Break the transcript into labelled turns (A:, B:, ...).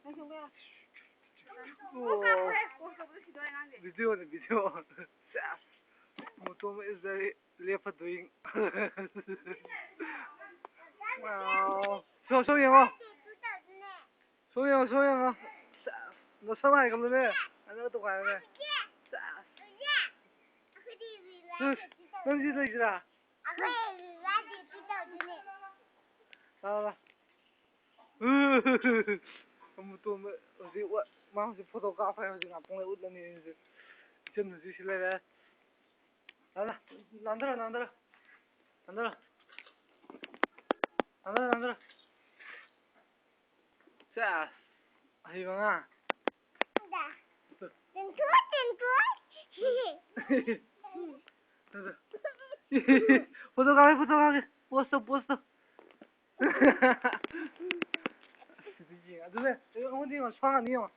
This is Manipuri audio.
A: Video. Mutum is very left doing. Wow. Show you mo. Show you mo. Nó sớm hay không đấy? Anh nó tụi này này. Nó gì đây ra? Mutum gì vậy? Mang gì photo card phải gì ngắm phong này út lên đi. Chân gì xí lên. Nanda, Nanda. Chà, hay vâng à. Foto kami. Posto. Sige, aduh, kamu di mas pangan niyo.